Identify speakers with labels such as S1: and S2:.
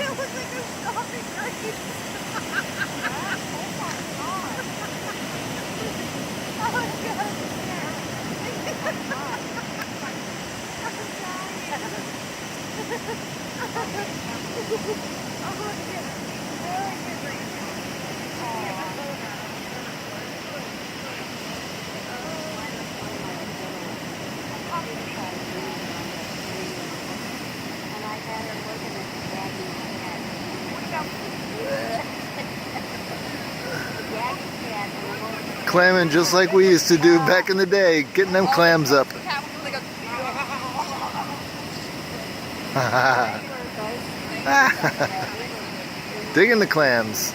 S1: it was like a shopping race. Oh my God.
S2: Clamming just like we used to do back in the day, getting them clams up. Digging the clams.